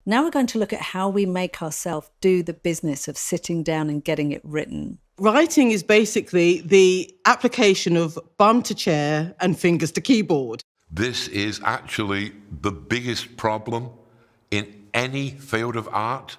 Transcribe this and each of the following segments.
Now we're going to look at how we make ourselves do the business of sitting down and getting it written. Writing is basically the application of bum to chair and fingers to keyboard. This is actually the biggest problem in any field of art,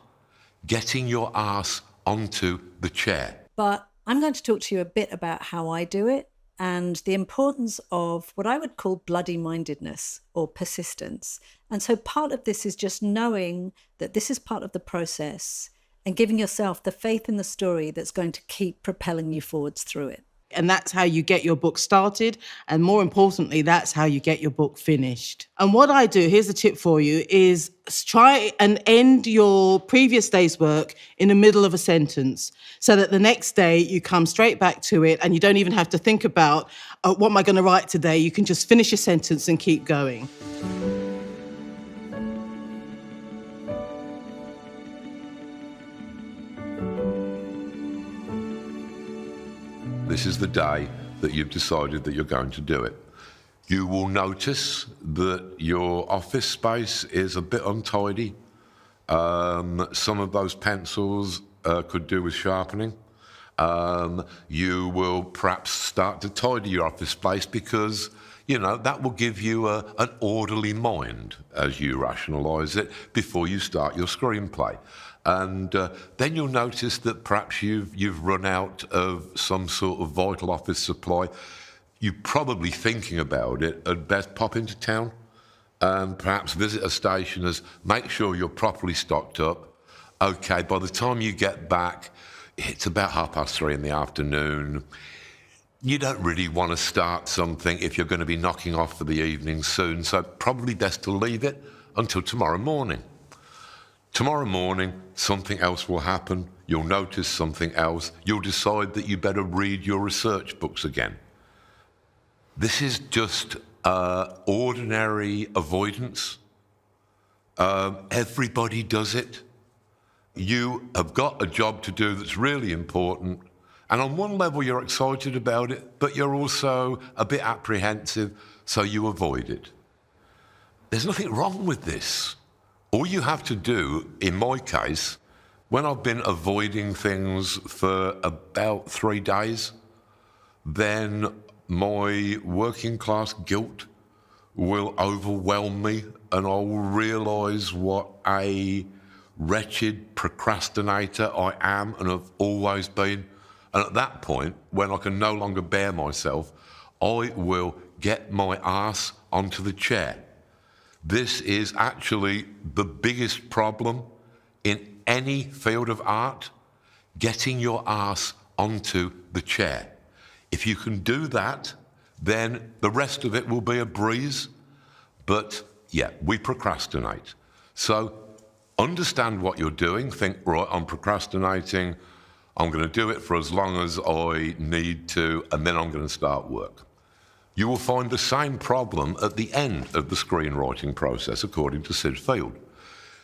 getting your ass onto the chair. But I'm going to talk to you a bit about how I do it and the importance of what I would call bloody-mindedness or persistence. And so part of this is just knowing that this is part of the process and giving yourself the faith in the story that's going to keep propelling you forwards through it. And that's how you get your book started. And more importantly, that's how you get your book finished. And what I do, here's a tip for you, is try and end your previous day's work in the middle of a sentence so that the next day you come straight back to it and you don't even have to think about what am I going to write today? You can just finish your sentence and keep going. This is the day that you've decided that you're going to do it. You will notice that your office space is a bit untidy. Some of those pencils could do with sharpening. You will perhaps start to tidy your office space because, that will give you an orderly mind as you rationalise it before you start your screenplay. And then you'll notice that perhaps you've run out of some sort of vital office supply. You're probably thinking about it. At best, pop into town and perhaps visit a stationer's, make sure you're properly stocked up. Okay, by the time you get back, it's about 3:30 in the afternoon. You don't really want to start something if you're going to be knocking off for the evening soon, so probably best to leave it until tomorrow morning. Tomorrow morning, something else will happen. You'll notice something else. You'll decide that you better read your research books again. This is just ordinary avoidance. Everybody does it. You have got a job to do that's really important. And on one level, you're excited about it, but you're also a bit apprehensive, so you avoid it. There's nothing wrong with this. All you have to do, in my case, when I've been avoiding things for about 3 days, then my working class guilt will overwhelm me and I'll realise what a wretched procrastinator I am and have always been. And at that point, when I can no longer bear myself, I will get my arse onto the chair. This is actually the biggest problem in any field of art, getting your arse onto the chair. If you can do that, then the rest of it will be a breeze. But yeah, we procrastinate. So understand what you're doing. Think, right, I'm procrastinating. I'm going to do it for as long as I need to, and then I'm going to start work. You will find the same problem at the end of the screenwriting process, according to Sid Field.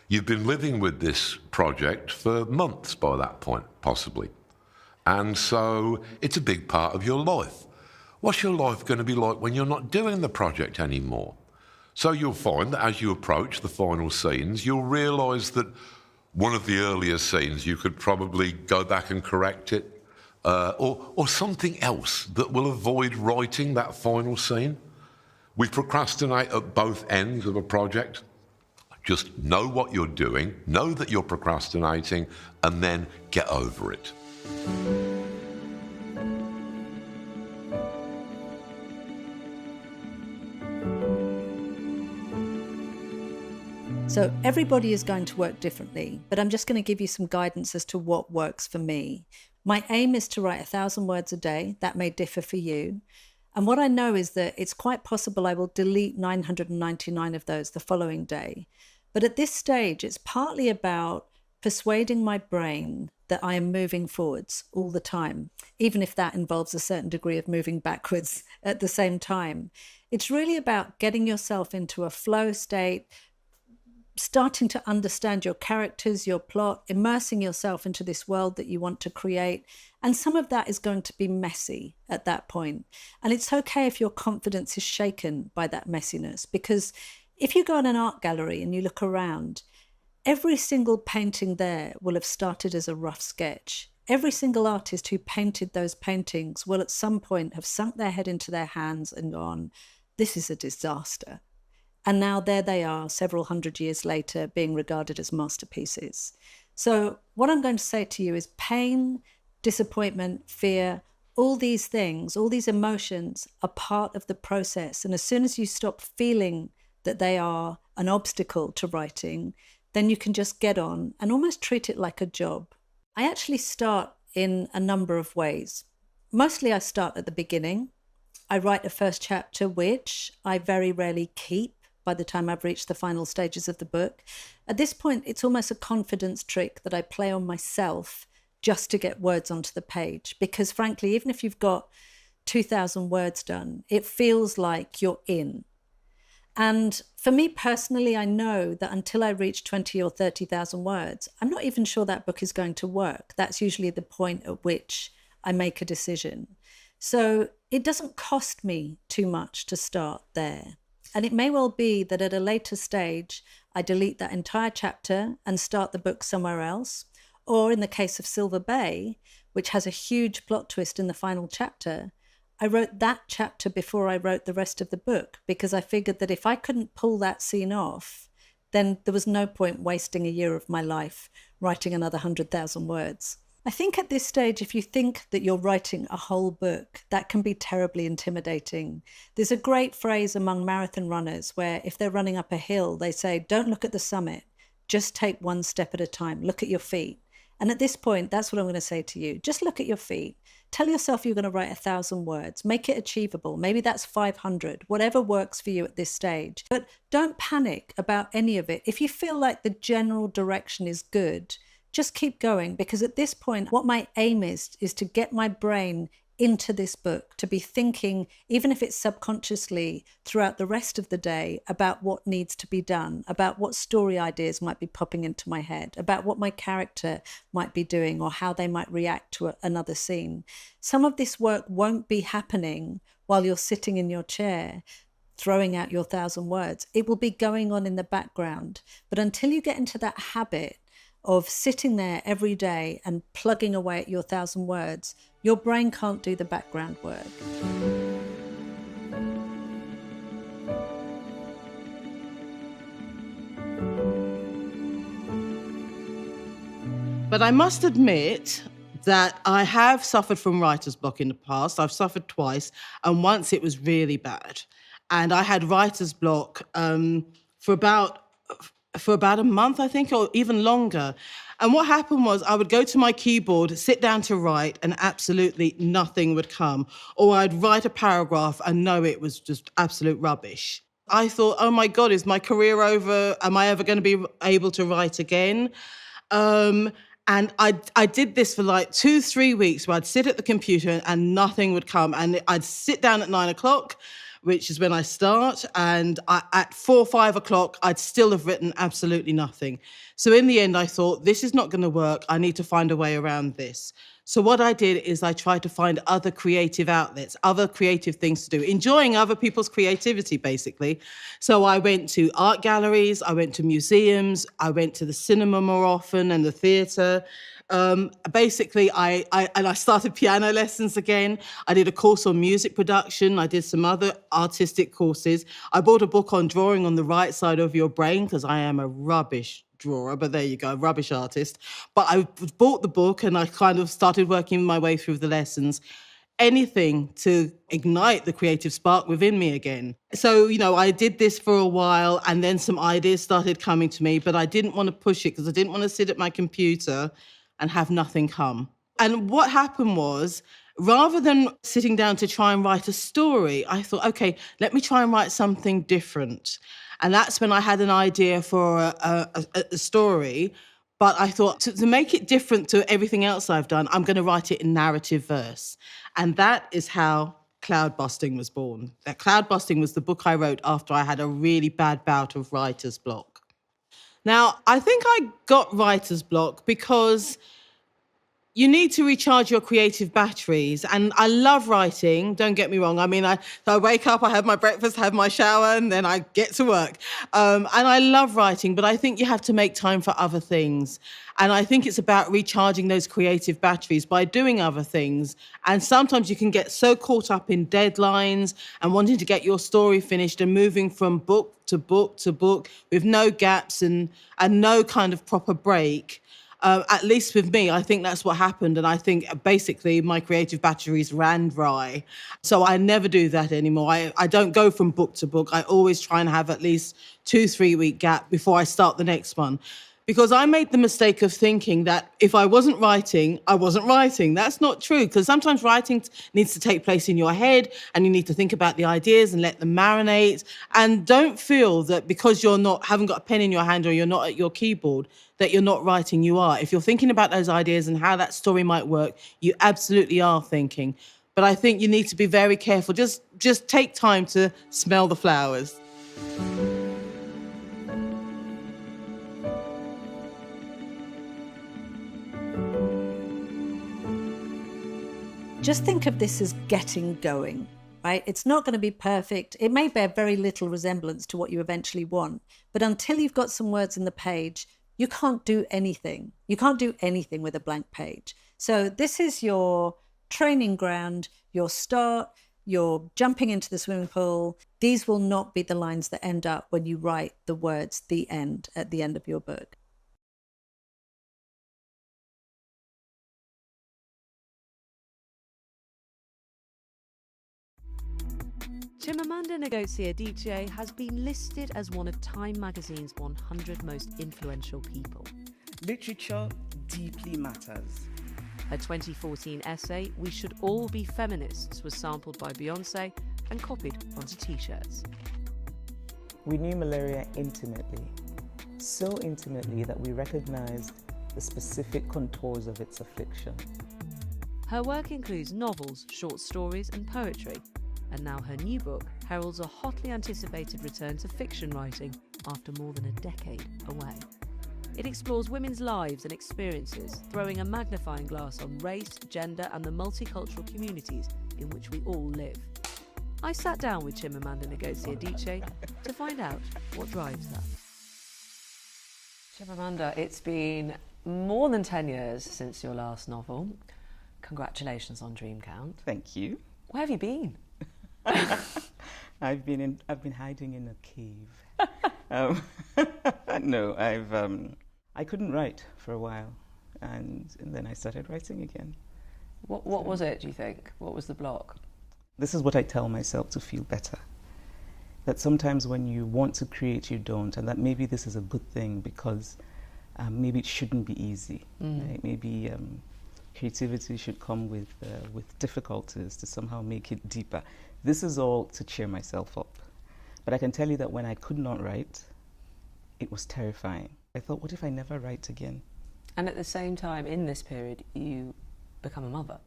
You've been living with this project for months by that point, possibly. And so it's a big part of your life. What's your life going to be like when you're not doing the project anymore? So you'll find that as you approach the final scenes, you'll realise that one of the earlier scenes, you could probably go back and correct it, or something else that will avoid writing that final scene. We procrastinate at both ends of a project. Just know what you're doing, know that you're procrastinating, and then get over it. So everybody is going to work differently, but I'm just going to give you some guidance as to what works for me. My aim is to write 1,000 words a day. That may differ for you. And what I know is that it's quite possible I will delete 999 of those the following day. But at this stage, it's partly about persuading my brain that I am moving forwards all the time, even if that involves a certain degree of moving backwards at the same time. It's really about getting yourself into a flow state, starting to understand your characters, your plot, immersing yourself into this world that you want to create. And some of that is going to be messy at that point. And it's okay if your confidence is shaken by that messiness, because if you go in an art gallery and you look around, every single painting there will have started as a rough sketch. Every single artist who painted those paintings will at some point have sunk their head into their hands and gone, this is a disaster. And now there they are, several hundred years later, being regarded as masterpieces. So what I'm going to say to you is pain, disappointment, fear, all these things, all these emotions are part of the process. And as soon as you stop feeling that they are an obstacle to writing, then you can just get on and almost treat it like a job. I actually start in a number of ways. Mostly I start at the beginning. I write a first chapter, which I very rarely keep by the time I've reached the final stages of the book. At this point, it's almost a confidence trick that I play on myself just to get words onto the page. Because frankly, even if you've got 2,000 words done, it feels like you're in. And for me personally, I know that until I reach 20 or 30,000 words, I'm not even sure that book is going to work. That's usually the point at which I make a decision. So it doesn't cost me too much to start there. And it may well be that at a later stage, I delete that entire chapter and start the book somewhere else. Or in the case of Silver Bay, which has a huge plot twist in the final chapter, I wrote that chapter before I wrote the rest of the book, because I figured that if I couldn't pull that scene off, then there was no point wasting a year of my life writing another 100,000 words. I think at this stage, if you think that you're writing a whole book, that can be terribly intimidating. There's a great phrase among marathon runners where if they're running up a hill, they say, don't look at the summit, just take one step at a time, look at your feet. And at this point, that's what I'm going to say to you. Just look at your feet. Tell yourself you're going to write 1,000 words. Make it achievable. Maybe that's 500, whatever works for you at this stage. But don't panic about any of it. If you feel like the general direction is good, just keep going, because at this point, what my aim is to get my brain into this book, to be thinking, even if it's subconsciously throughout the rest of the day, about what needs to be done, about what story ideas might be popping into my head, about what my character might be doing or how they might react to another scene. Some of this work won't be happening while you're sitting in your chair throwing out your 1,000 words. It will be going on in the background. But until you get into that habit of sitting there every day and plugging away at your 1,000 words, your brain can't do the background work. But I must admit that I have suffered from writer's block in the past. I've suffered twice, and once it was really bad. And I had writer's block for about a month, I think, or even longer. And what happened was I would go to my keyboard, sit down to write, and absolutely nothing would come. Or I'd write a paragraph and know it was just absolute rubbish. I thought, oh my God, is my career over? Am I ever going to be able to write again? And I did this for like 2-3 weeks where I'd sit at the computer and nothing would come. And I'd sit down at 9 o'clock, which is when I start, and at 4 or 5 o'clock, I'd still have written absolutely nothing. So in the end, I thought, this is not going to work. I need to find a way around this. So what I did is I tried to find other creative outlets, other creative things to do, enjoying other people's creativity, basically. So I went to art galleries, I went to museums, I went to the cinema more often and the theatre. Basically, I started piano lessons again. I did a course on music production. I did some other artistic courses. I bought a book on drawing on the right side of your brain, because I am a rubbish drawer, but there you go, rubbish artist. But I bought the book and I kind of started working my way through the lessons. Anything to ignite the creative spark within me again. So, I did this for a while, and then some ideas started coming to me, but I didn't want to push it because I didn't want to sit at my computer and have nothing come. And what happened was, rather than sitting down to try and write a story, I thought, okay, let me try and write something different. And that's when I had an idea for a story. But I thought, to make it different to everything else I've done, I'm going to write it in narrative verse. And that is how Cloudbusting was born. That Cloudbusting was the book I wrote after I had a really bad bout of writer's block. Now, I think I got writer's block because You need to recharge your creative batteries. And I love writing, don't get me wrong. I mean, I wake up, I have my breakfast, have my shower, and then I get to work. And I love writing, but I think you have to make time for other things. And I think it's about recharging those creative batteries by doing other things. And sometimes you can get so caught up in deadlines and wanting to get your story finished and moving from book to book to book with no gaps and no kind of proper break. At least with me, I think that's what happened. And I think basically my creative batteries ran dry. So I never do that anymore. I don't go from book to book. I always try and have at least 2-3 week gap before I start the next one. Because I made the mistake of thinking that if I wasn't writing, I wasn't writing. That's not true, because sometimes writing needs to take place in your head and you need to think about the ideas and let them marinate. And don't feel that because haven't got a pen in your hand or you're not at your keyboard, that you're not writing. You are. If you're thinking about those ideas and how that story might work, you absolutely are thinking. But I think you need to be very careful. Just take time to smell the flowers. Just think of this as getting going, right? It's not going to be perfect. It may bear very little resemblance to what you eventually want, but until you've got some words in the page, you can't do anything. You can't do anything with a blank page. So this is your training ground, your start, you're jumping into the swimming pool. These will not be the lines that end up when you write the words "the end" at the end of your book. Chimamanda Ngozi Adichie has been listed as one of Time magazine's 100 most influential people. Literature deeply matters. Her 2014 essay, We Should All Be Feminists, was sampled by Beyoncé and copied onto T-shirts. We knew malaria intimately, so intimately that we recognized the specific contours of its affliction. Her work includes novels, short stories and poetry, and now her new book heralds a hotly anticipated return to fiction writing after more than a decade away. It explores women's lives and experiences, throwing a magnifying glass on race, gender and the multicultural communities in which we all live. I sat down with Chimamanda Ngozi Adichie to find out what drives her. Chimamanda, it's been more than 10 years since your last novel. Congratulations on Dream Count. Thank you. Where have you been? I've been hiding in a cave. No, I couldn't write for a while, and then I started writing again. What was it, do you think? What was the block? This is what I tell myself to feel better. That sometimes when you want to create, you don't, and that maybe this is a good thing because maybe it shouldn't be easy. Right? Maybe creativity should come with difficulties to somehow make it deeper. This is all to cheer myself up. But I can tell you that when I could not write, it was terrifying. I thought, what if I never write again? And at the same time, in this period, you become a mother.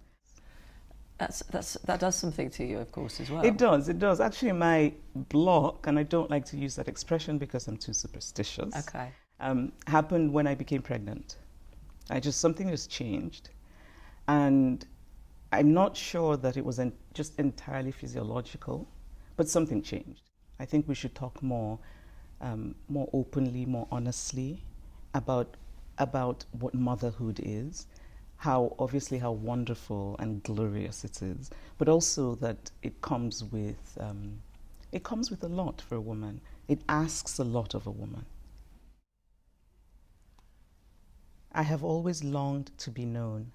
That does something to you, of course, as well. It does. Actually, my block, and I don't like to use that expression because I'm too superstitious, okay. Happened when I became pregnant. Something just changed. And I'm not sure that it was just entirely physiological, but something changed. I think we should talk more openly, more honestly about what motherhood is, how wonderful and glorious it is, but also that it comes with a lot for a woman. It asks a lot of a woman. I have always longed to be known,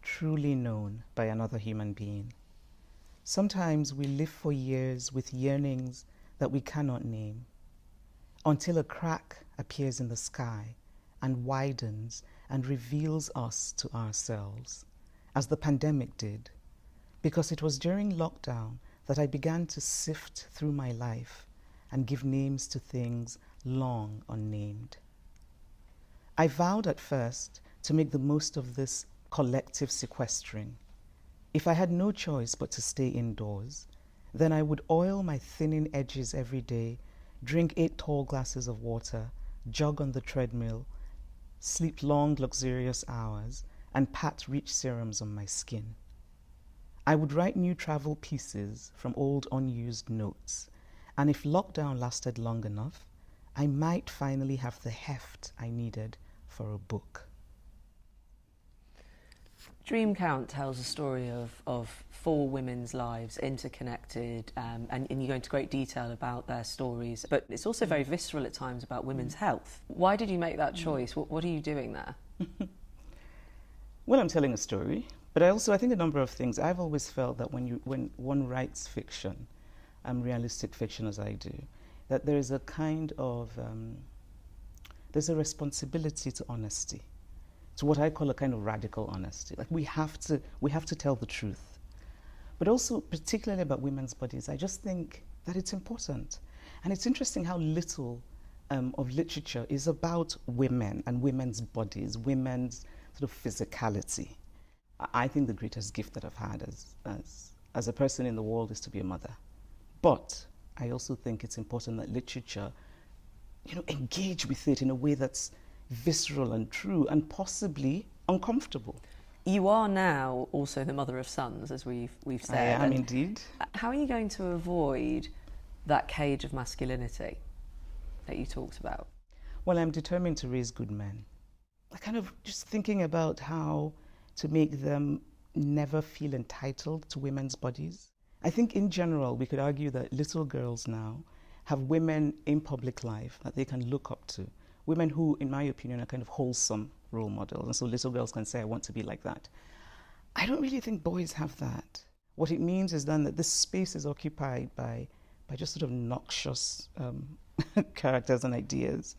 truly known by another human being. Sometimes we live for years with yearnings that we cannot name, until a crack appears in the sky and widens and reveals us to ourselves, as the pandemic did, because it was during lockdown that I began to sift through my life and give names to things long unnamed. I vowed at first to make the most of this collective sequestering. If I had no choice but to stay indoors, then I would oil my thinning edges every day, drink 8 tall glasses of water, jog on the treadmill, sleep long, luxurious hours, and pat rich serums on my skin. I would write new travel pieces from old unused notes, and if lockdown lasted long enough, I might finally have the heft I needed for a book. Dream Count tells a story of 4 women's lives interconnected, and you go into great detail about their stories, but it's also very visceral at times about women's health. Why did you make that choice? What are you doing there? Well, I'm telling a story, but I think a number of things. I've always felt that when one writes fiction, realistic fiction as I do, that there is a kind of, there's a responsibility to honesty. To what I call a kind of radical honesty. Like we have to tell the truth. But also, particularly about women's bodies, I just think that it's important. And it's interesting how little of literature is about women and women's bodies, women's sort of physicality. I think the greatest gift that I've had as a person in the world is to be a mother. But I also think it's important that literature, engage with it in a way that's visceral and true and possibly uncomfortable. You are now also the mother of sons, as we've said. I am indeed. How are you going to avoid that cage of masculinity that you talked about? Well, I'm determined to raise good men. I kind of just thinking about how to make them never feel entitled to women's bodies. I think in general, we could argue that little girls now have women in public life that they can look up to. Women who, in my opinion, are kind of wholesome role models. And so little girls can say, I want to be like that. I don't really think boys have that. What it means is then that this space is occupied by just sort of noxious characters and ideas.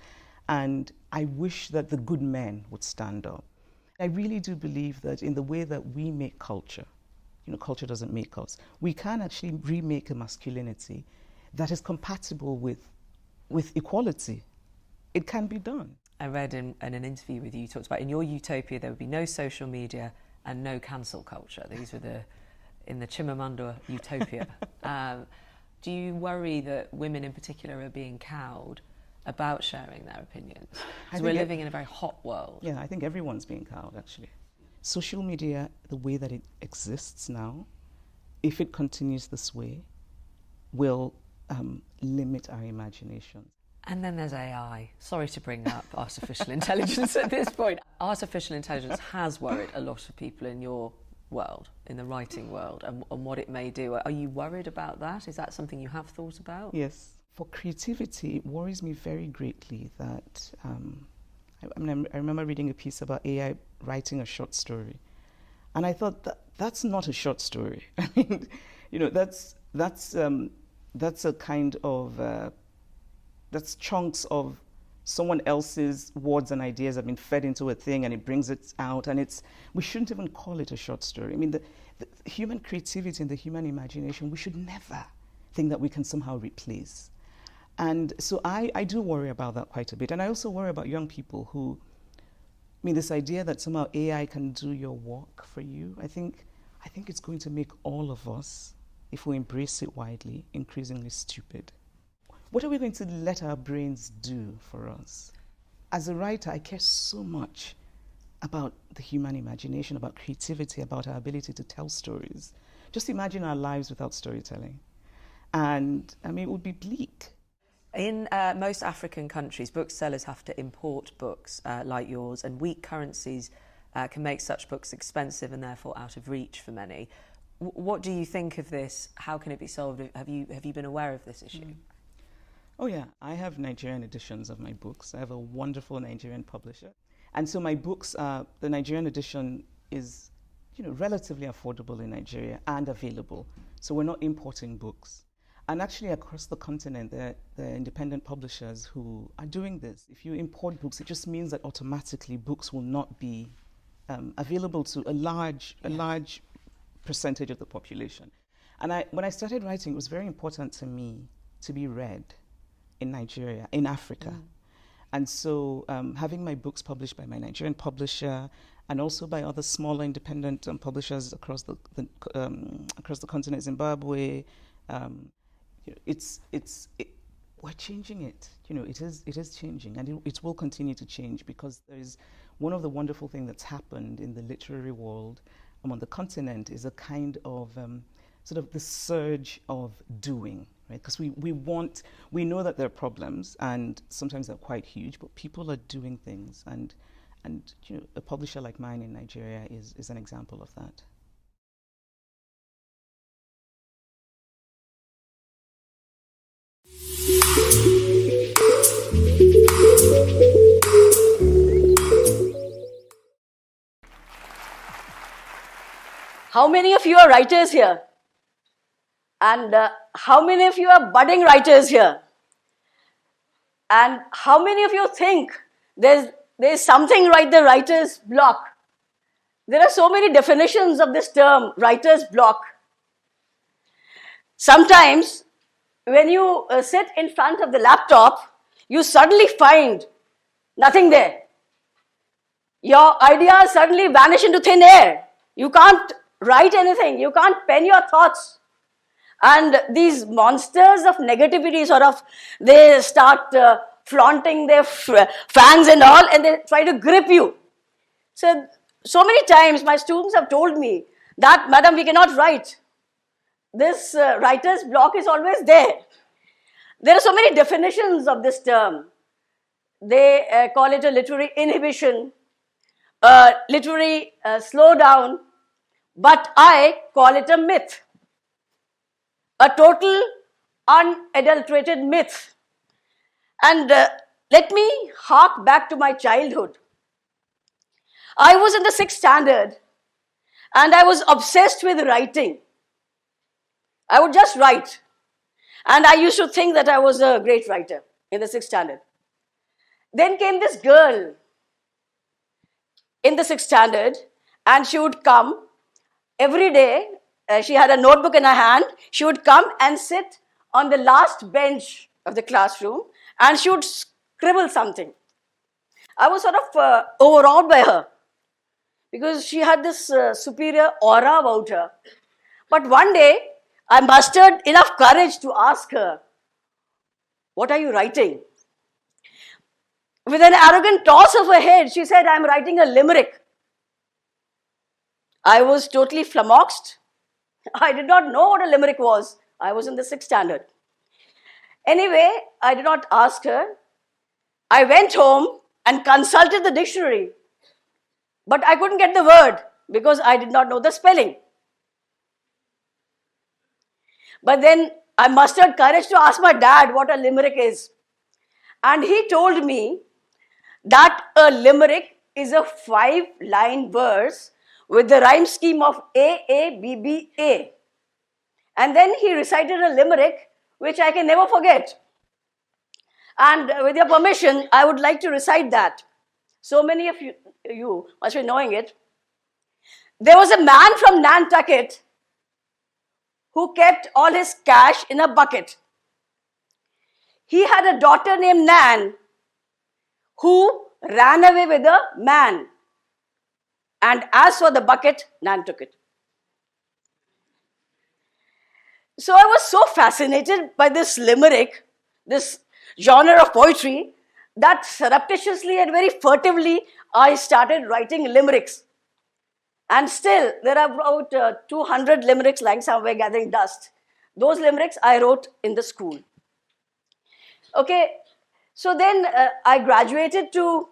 And I wish that the good men would stand up. I really do believe that in the way that we make culture, culture doesn't make us, we can actually remake a masculinity that is compatible with equality. It can be done. I read in an interview with you, you talked about in your utopia there would be no social media and no cancel culture. These were in the Chimamanda utopia. Do you worry that women in particular are being cowed about sharing their opinions? Because we're living in a very hot world. Yeah, I think everyone's being cowed, actually. Social media, the way that it exists now, if it continues this way, will limit our imaginations. And then there's AI. Sorry to bring up artificial intelligence at this point. Artificial intelligence has worried a lot of people in your world, in the writing world, and what it may do. Are you worried about that? Is that something you have thought about? Yes. For creativity, it worries me very greatly that, I remember reading a piece about AI writing a short story. And I thought, that's not a short story. I mean, that's a kind of... that's chunks of someone else's words and ideas have been fed into a thing and it brings it out, and we shouldn't even call it a short story. I mean, the human creativity and the human imagination, we should never think that we can somehow replace. And so I do worry about that quite a bit. And I also worry about young people who, this idea that somehow AI can do your work for you, I think it's going to make all of us, if we embrace it widely, increasingly stupid. What are we going to let our brains do for us? As a writer, I care so much about the human imagination, about creativity, about our ability to tell stories. Just imagine our lives without storytelling. And, it would be bleak. In most African countries, booksellers have to import books like yours, and weak currencies can make such books expensive and therefore out of reach for many. What do you think of this? How can it be solved? Have you been aware of this issue? Oh yeah, I have Nigerian editions of my books. I have a wonderful Nigerian publisher. And so my books, the Nigerian edition is, relatively affordable in Nigeria and available. So we're not importing books. And actually across the continent, there are independent publishers who are doing this. If you import books, it just means that automatically books will not be available to a large percentage of the population. And when I started writing, it was very important to me to be read in Nigeria, in Africa. And so having my books published by my Nigerian publisher and also by other smaller independent publishers across the continent, Zimbabwe, we're changing it. It is changing, and it will continue to change, because there is one of the wonderful things that's happened in the literary world on the continent is a kind of sort of the surge of doing, right? Because we know that there are problems, and sometimes they're quite huge, but people are doing things, and a publisher like mine in Nigeria is an example of that. How many of you are writers here? And how many of you are budding writers here? And how many of you think there's something like the writer's block? There are so many definitions of this term, writer's block. Sometimes when you sit in front of the laptop, you suddenly find nothing there. Your ideas suddenly vanish into thin air. You can't write anything. You can't pen your thoughts. And these monsters of negativity they start flaunting their fangs and all, and they try to grip you. So many times my students have told me that, madam, we cannot write. This writer's block is always there. There are so many definitions of this term. They call it a literary inhibition, literary slowdown, but I call it a myth, a total unadulterated myth. And let me hark back to my childhood. I was in the 6th standard and I was obsessed with writing. I would just write. And I used to think that I was a great writer in the 6th standard. Then came this girl in the 6th standard, and she would come every day. She had a notebook in her hand. She would come and sit on the last bench of the classroom, and she would scribble something. I was sort of overawed by her because she had this superior aura about her. But one day, I mustered enough courage to ask her, "What are you writing?" With an arrogant toss of her head, she said, "I'm writing a limerick." I was totally flummoxed. I did not know what a limerick was. I was in the 6th standard. Anyway, I did not ask her. I went home and consulted the dictionary. But I couldn't get the word because I did not know the spelling. But then I mustered courage to ask my dad what a limerick is. And he told me that a limerick is a 5-line verse with the rhyme scheme of A, A, B, B, A. And then he recited a limerick which I can never forget. And with your permission, I would like to recite that. So many of you must be knowing it. There was a man from Nantucket who kept all his cash in a bucket. He had a daughter named Nan who ran away with a man. And as for the bucket, Nan took it. So I was so fascinated by this limerick, this genre of poetry, that surreptitiously and very furtively I started writing limericks. And still, there are about 200 limericks lying somewhere gathering dust. Those limericks I wrote in the school. Okay, so then I graduated to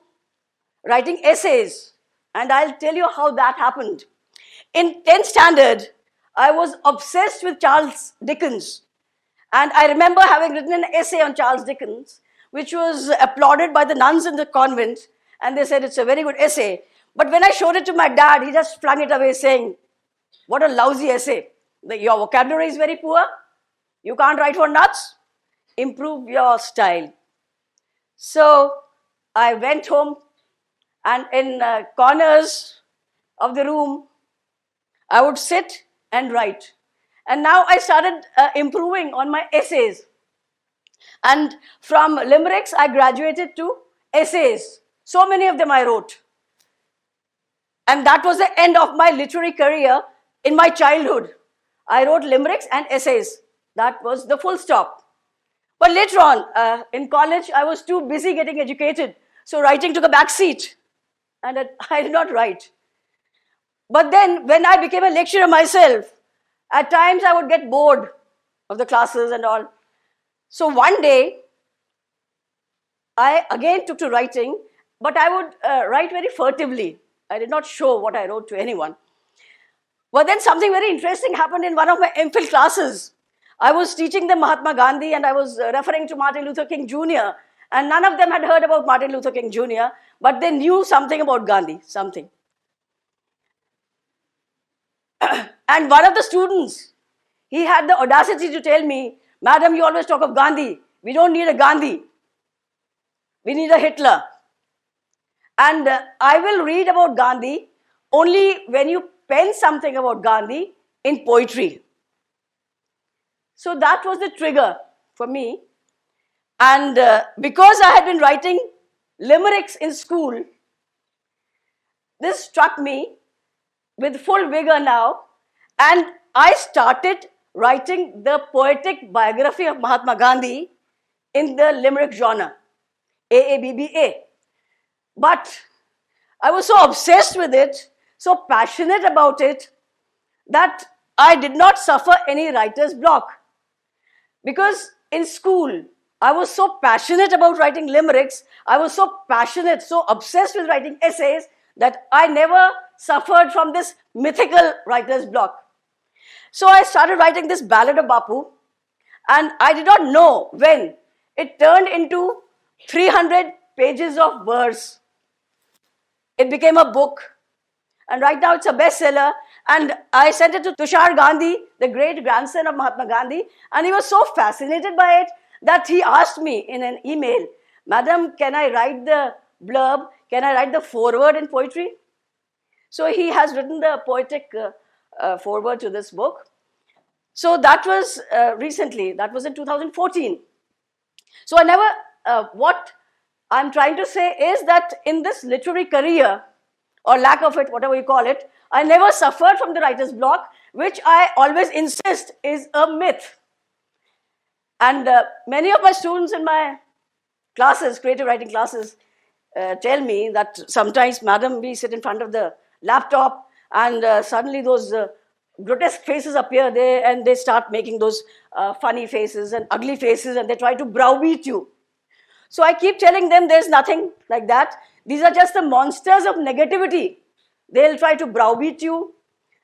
writing essays, and I'll tell you how that happened. In 10th standard, I was obsessed with Charles Dickens. And I remember having written an essay on Charles Dickens, which was applauded by the nuns in the convent, and they said it's a very good essay. But when I showed it to my dad, he just flung it away saying, "What a lousy essay. Your vocabulary is very poor. You can't write for nuts. Improve your style." So I went home, and in corners of the room, I would sit and write. And now I started improving on my essays. And from limericks, I graduated to essays. So many of them I wrote. And that was the end of my literary career in my childhood. I wrote limericks and essays. That was the full stop. But later on, in college, I was too busy getting educated. So writing took a back seat. And I did not write. But then, when I became a lecturer myself, at times I would get bored of the classes and all. So one day, I again took to writing, but I would write very furtively. I did not show what I wrote to anyone. But then something very interesting happened in one of my MPhil classes. I was teaching them Mahatma Gandhi and I was referring to Martin Luther King Jr. And none of them had heard about Martin Luther King Jr., but they knew something about Gandhi, something. And one of the students, he had the audacity to tell me, "Madam, you always talk of Gandhi. We don't need a Gandhi. We need a Hitler. And I will read about Gandhi only when you pen something about Gandhi in poetry." So that was the trigger for me. And because I had been writing limericks in school, this struck me with full vigor now. And I started writing the poetic biography of Mahatma Gandhi in the limerick genre, AABBA. But I was so obsessed with it, so passionate about it, that I did not suffer any writer's block. Because in school, I was so passionate about writing limericks, I was so passionate, so obsessed with writing essays, that I never suffered from this mythical writer's block. So I started writing this Ballad of Bapu, and I did not know when it turned into 300 pages of verse. It became a book, and right now it's a bestseller. And I sent it to Tushar Gandhi, the great grandson of Mahatma Gandhi, and he was so fascinated by it that he asked me in an email, "Madam, can I write the blurb? Can I write the foreword in poetry?" So he has written the poetic foreword to this book. So that was recently, that was in 2014. So I never, what I'm trying to say is that in this literary career, or lack of it, whatever you call it, I never suffered from the writer's block, which I always insist is a myth. And many of my students in my classes, creative writing classes, tell me that sometimes, "Madam, we sit in front of the laptop and suddenly those grotesque faces appear there and they start making those funny faces and ugly faces and they try to browbeat you." So I keep telling them there's nothing like that. These are just the monsters of negativity. They'll try to browbeat you.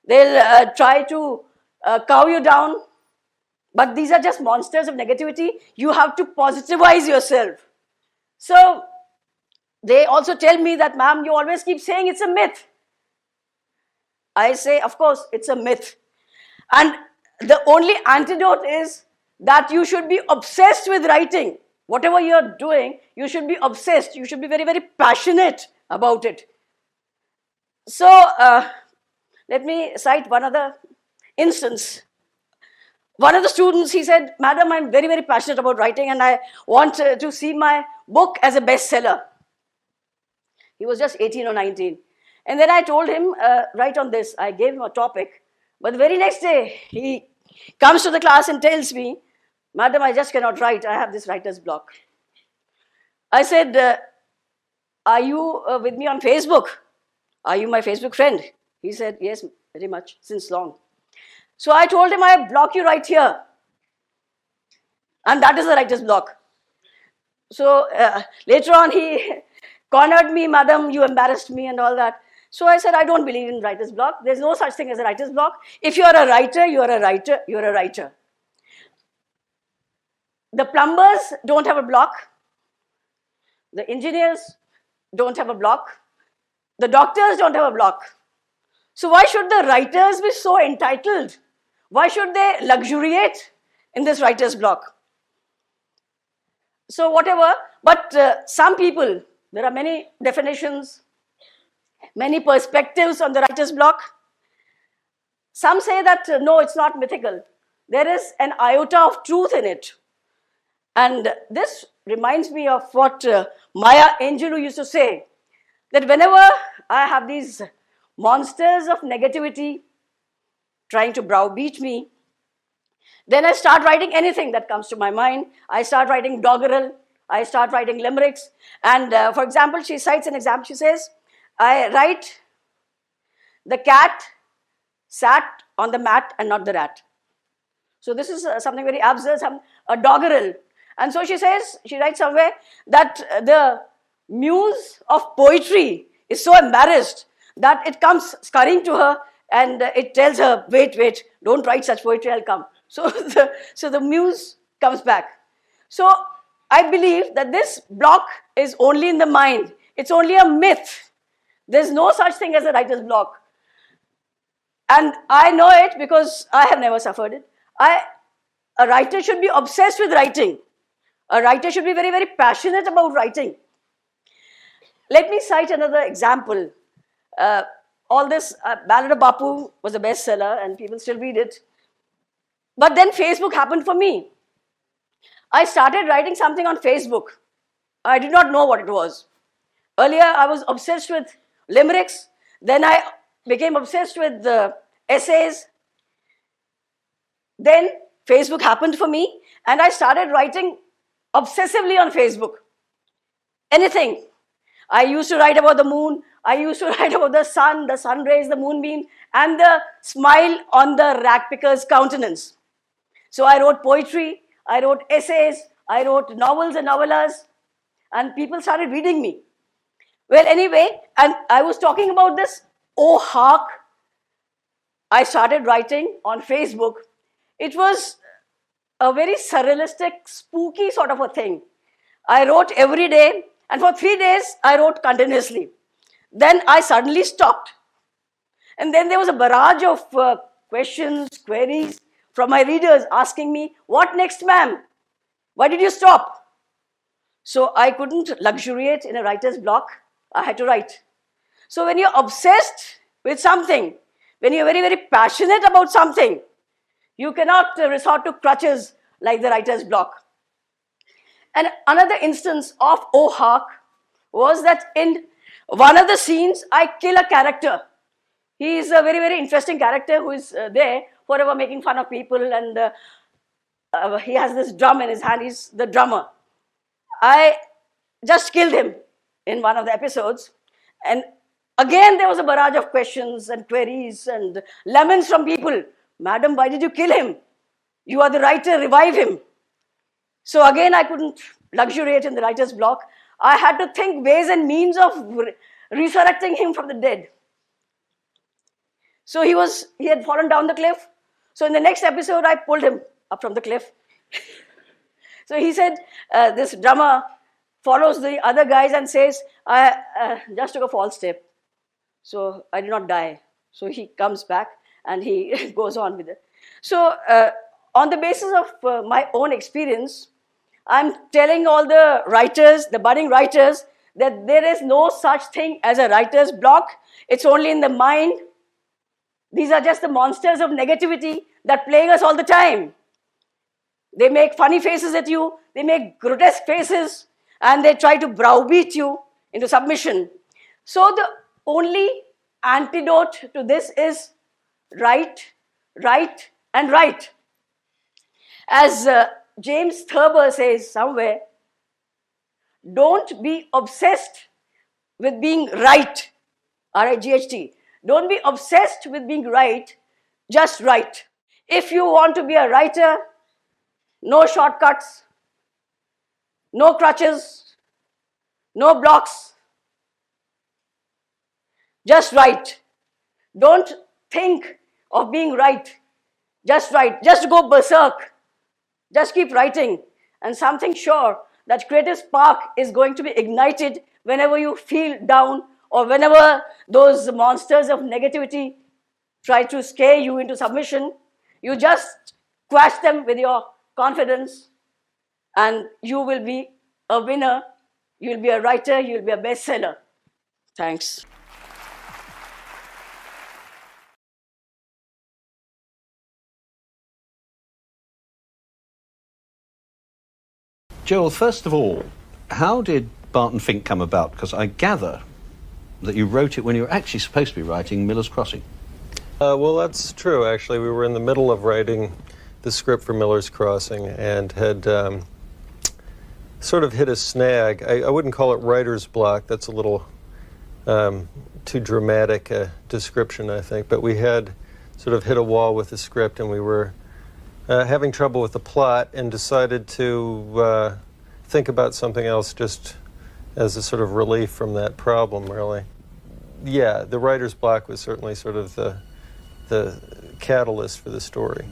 They'll try to cow you down. But these are just monsters of negativity. You have to positivize yourself. So they also tell me that, "Ma'am, you always keep saying it's a myth." I say, of course, it's a myth. And the only antidote is that you should be obsessed with writing. Whatever you're doing, you should be obsessed. You should be very, very passionate about it. So let me cite one other instance. One of the students, he said, "Madam, I'm very, very passionate about writing and I want to see my book as a bestseller." He was just 18 or 19. And then I told him, "Write on this." I gave him a topic. But the very next day, he comes to the class and tells me, "Madam, I just cannot write. I have this writer's block." I said, "Are you with me on Facebook? Are you my Facebook friend?" He said, "Yes, very much, since long." So I told him, "I block you right here." And that is the writer's block. So later on, he cornered me, "Madam, you embarrassed me," and all that. So I said, "I don't believe in writer's block. There's no such thing as a writer's block. If you're a writer, you're a writer, you're a writer. The plumbers don't have a block. The engineers don't have a block. The doctors don't have a block. So why should the writers be so entitled? Why should they luxuriate in this writer's block?" So whatever, but some people, there are many definitions, many perspectives on the writer's block. Some say that, no, it's not mythical. There is an iota of truth in it. And this reminds me of what Maya Angelou used to say, that whenever I have these monsters of negativity trying to browbeat me, Then I start writing anything that comes to my mind. I start writing doggerel. I start writing limericks. And for example, she cites an example. She says, I write, the cat sat on the mat and not the rat. So this is something very absurd, a doggerel. And so she says, she writes somewhere that the muse of poetry is so embarrassed that it comes scurrying to her and it tells her, wait, don't write such poetry, I'll come. So the muse comes back. So I believe that this block is only in the mind. It's only a myth. There's no such thing as a writer's block. And I know it because I have never suffered it. A writer should be obsessed with writing. A writer should be very, very passionate about writing. Let me cite another example. All this, Ballad of Bapu was a bestseller and people still read it. But then Facebook happened for me. I started writing something on Facebook. I did not know what it was. Earlier, I was obsessed with limericks. Then I became obsessed with essays. Then Facebook happened for me and I started writing obsessively on Facebook. Anything. I used to write about the moon. I used to write about the sun rays, the moonbeam, and the smile on the rag picker's countenance. So I wrote poetry, I wrote essays, I wrote novels and novellas, and people started reading me. Well, anyway, and I was talking about this, oh hark, I started writing on Facebook. It was a very surrealistic, spooky sort of a thing. I wrote every day, and for 3 days, I wrote continuously. Then I suddenly stopped. And then there was a barrage of questions, queries from my readers asking me, what next, ma'am? Why did you stop? So I couldn't luxuriate in a writer's block. I had to write. So when you're obsessed with something, when you're very, very passionate about something, you cannot resort to crutches like the writer's block. And another instance of oh hark was that in one of the scenes, I kill a character. He is a very, very interesting character who is there forever making fun of people, and he has this drum in his hand. He's the drummer. I just killed him in one of the episodes. And again, there was a barrage of questions and queries and laments from people. Madam, why did you kill him? You are the writer, revive him. So again, I couldn't luxuriate in the writer's block. I had to think ways and means of resurrecting him from the dead. So he had fallen down the cliff. So in the next episode, I pulled him up from the cliff. So he said, this drummer follows the other guys and says, I just took a false step. So I did not die. So he comes back and he goes on with it. So on the basis of my own experience, I'm telling all the writers, the budding writers, that there is no such thing as a writer's block. It's only in the mind. These are just the monsters of negativity that plague us all the time. They make funny faces at you, they make grotesque faces, and they try to browbeat you into submission. So the only antidote to this is write, write, and write. As James Thurber says somewhere, don't be obsessed with being right, R-I-G-H-T. Don't be obsessed with being right, just write. If you want to be a writer, no shortcuts, no crutches, no blocks, just write. Don't think of being right, just write. Just go berserk. Just keep writing, and something sure that creative spark is going to be ignited whenever you feel down or whenever those monsters of negativity try to scare you into submission. You just quash them with your confidence and you will be a winner, you will be a writer, you will be a bestseller. Thanks. Joel, first of all, how did Barton Fink come about? Because I gather that you wrote it when you were actually supposed to be writing Miller's Crossing. Well, that's true, actually. We were in the middle of writing the script for Miller's Crossing and had sort of hit a snag. I wouldn't call it writer's block. That's a little too dramatic a description, I think. But we had sort of hit a wall with the script, and we were having trouble with the plot, and decided to think about something else just as a sort of relief from that problem, really. Yeah, the writer's block was certainly sort of the catalyst for the story.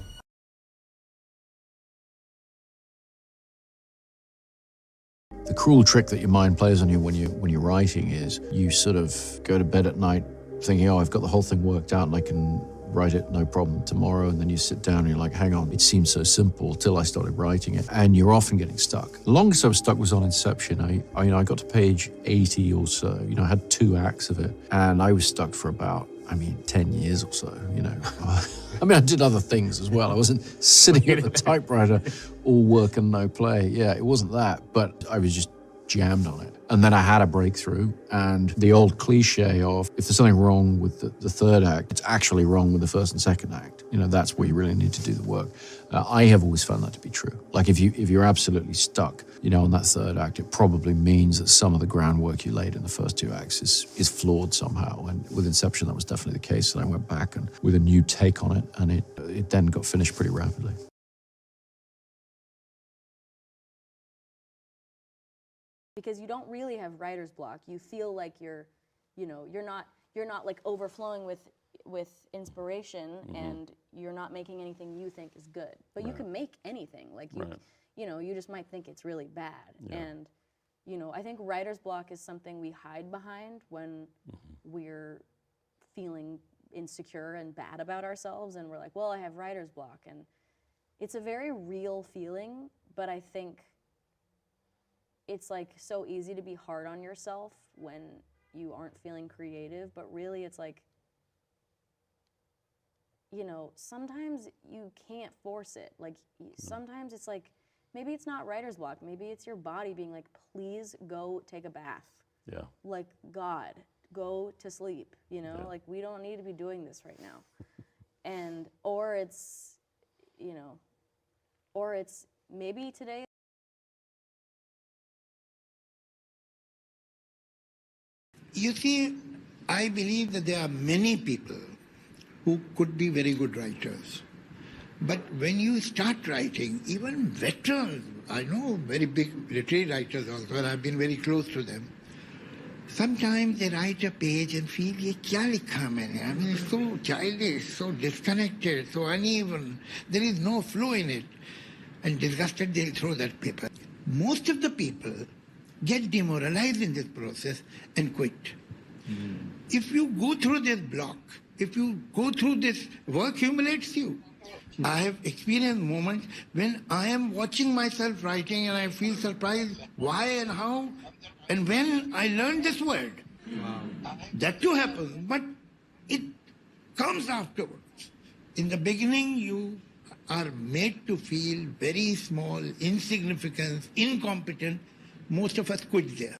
The cruel trick that your mind plays on you when you're writing is you sort of go to bed at night thinking, oh, I've got the whole thing worked out and I can write it no problem tomorrow, and then you sit down and you're like, hang on, it seems so simple till I started writing it, and you're often getting stuck. The longest I was stuck was on Inception. I got to page 80 or so. I had 2 acts of it, and I was stuck for about 10 years or so, I did other things as well. I wasn't sitting at the typewriter, all work and no play. Yeah, it wasn't that, but I was just jammed on it. And then I had a breakthrough, and the old cliche of if there's something wrong with the third act, it's actually wrong with the first and second act. That's where you really need to do the work. I have always found that to be true. Like if you're absolutely stuck, on that third act, it probably means that some of the groundwork you laid in the first 2 acts is flawed somehow. And with Inception, that was definitely the case. And I went back and with a new take on it, and it then got finished pretty rapidly. Because you don't really have writer's block. You feel like you're not like overflowing with inspiration, and you're not making anything you think is good. But you can make anything. Like you just might think it's really bad. Yeah. And I think writer's block is something we hide behind when we're feeling insecure and bad about ourselves, and we're like, well, I have writer's block, and it's a very real feeling. But I think it's like so easy to be hard on yourself when you aren't feeling creative, but really it's like, sometimes you can't force it. Like sometimes it's like, maybe it's not writer's block, maybe it's your body being like, please go take a bath. Yeah. Like, God, go to sleep, like we don't need to be doing this right now. Or it's maybe today. You see, I believe that there are many people who could be very good writers. But when you start writing, even veterans, I know very big literary writers also, and I've been very close to them. Sometimes they write a page and feel, ye kya likha maine? It's so childish, so disconnected, so uneven. There is no flow in it. And disgusted, they'll throw that paper. Most of the people get demoralized in this process and quit. If you go through this block, if you go through this, work humiliates you. I have experienced moments when I am watching myself writing and I feel surprised why and how and when I learned this word. That too happens, but it comes afterwards. In the beginning, you are made to feel very small, insignificant, incompetent. Most of us quit there.